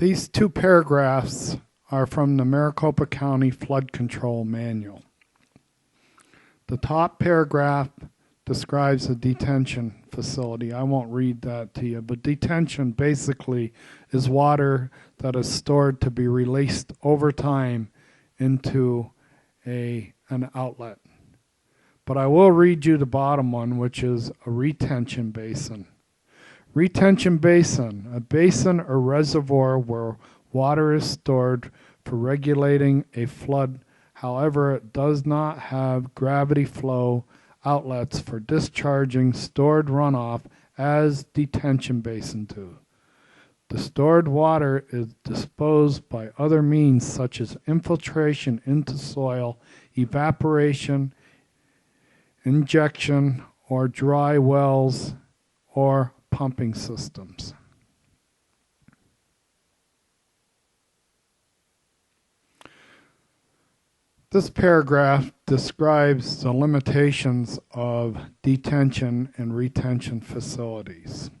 These two paragraphs are from the Maricopa County Flood Control Manual. The top paragraph describes a detention facility. I won't read that to you, but detention basically is water that is stored to be released over time into an outlet. But I will read you the bottom one, which is a retention basin. Retention basin, a basin or reservoir where water is stored for regulating a flood. However, it does not have gravity flow outlets for discharging stored runoff as detention basins do. The stored water is disposed by other means such as infiltration into soil, evaporation, injection, or dry wells or pumping systems. This paragraph describes the limitations of detention and retention facilities.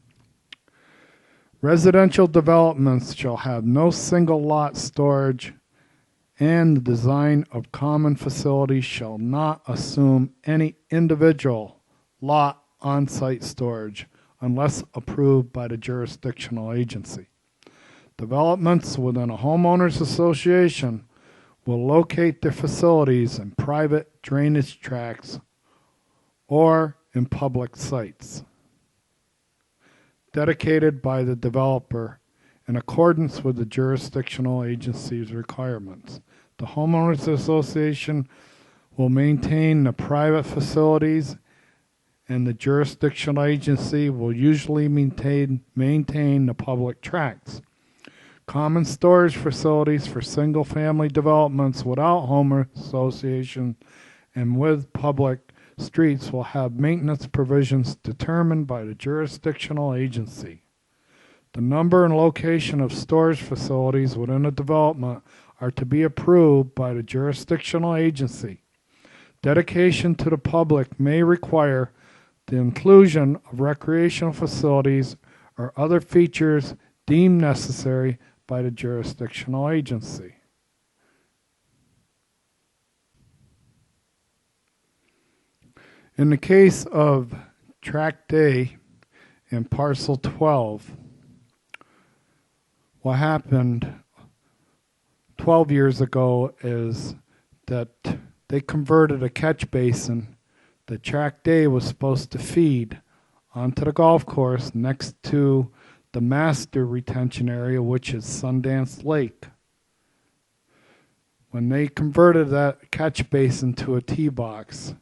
Residential developments shall have no single lot storage, and the design of common facilities shall not assume any individual lot on-site storage unless approved by the jurisdictional agency. Developments within a homeowners association will locate their facilities in private drainage tracts or in public sites dedicated by the developer in accordance with the jurisdictional agency's requirements. The homeowners association will maintain the private facilities, and the jurisdictional agency will usually maintain the public tracts. Common storage facilities for single-family developments without homeowner association and with public streets will have maintenance provisions determined by the jurisdictional agency. The number and location of storage facilities within a development are to be approved by the jurisdictional agency. Dedication to the public may require the inclusion of recreational facilities or other features deemed necessary by the jurisdictional agency. In the case of Tract A and Parcel 12, what happened 12 years ago is that they converted a catch basin that Tract A was supposed to feed onto the golf course next to the master retention area, which is Sundance Lake. When they converted that catch basin to a tee box,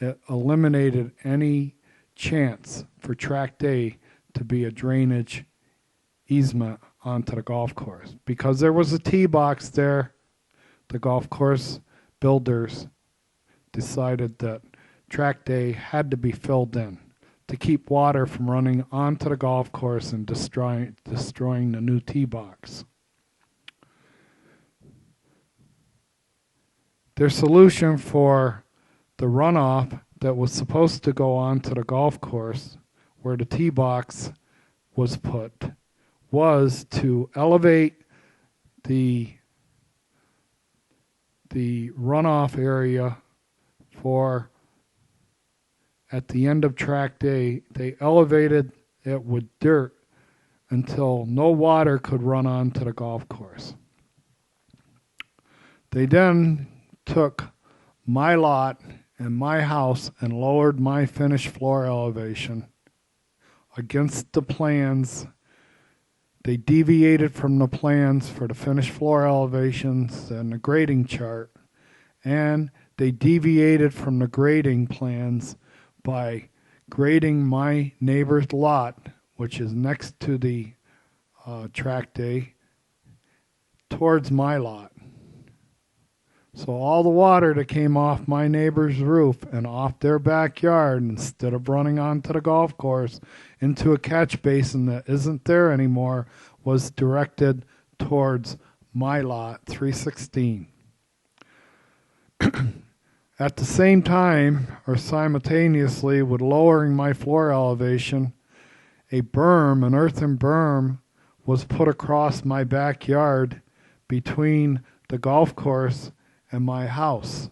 it eliminated any chance for Tract A to be a drainage easement onto the golf course. Because there was a tee box there, the golf course builders decided that Tract A had to be filled in to keep water from running onto the golf course and destroying the new tee box. Their solution for the runoff that was supposed to go onto the golf course where the tee box was put was to elevate the runoff area for at the end of Tract A. They elevated it with dirt until no water could run onto the golf course. They then took my lot and my house and lowered my finished floor elevation against the plans. They deviated from the plans for the finished floor elevations and the grading chart, and they deviated from the grading plans by grading my neighbor's lot, which is next to the Tract A, towards my lot. So all the water that came off my neighbor's roof and off their backyard, instead of running onto the golf course into a catch basin that isn't there anymore, was directed towards my lot, 316. At the same time, or simultaneously with lowering my floor elevation, an earthen berm was put across my backyard between the golf course and my house.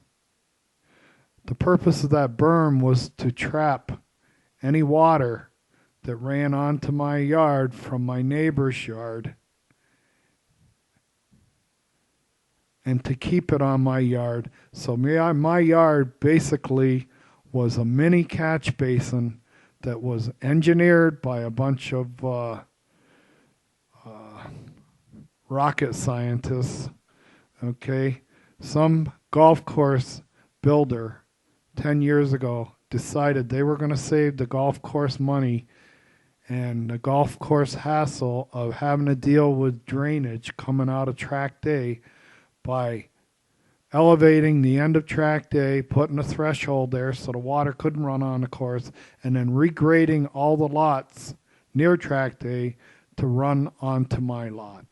The purpose of that berm was to trap any water that ran onto my yard from my neighbor's yard and to keep it on my yard. So my yard basically was a mini catch basin that was engineered by a bunch of rocket scientists. Okay, some golf course builder 10 years ago decided they were going to save the golf course money and the golf course hassle of having to deal with drainage coming out of track day by elevating the end of track day, putting a threshold there so the water couldn't run on the course, and then regrading all the lots near track day to run onto my lot.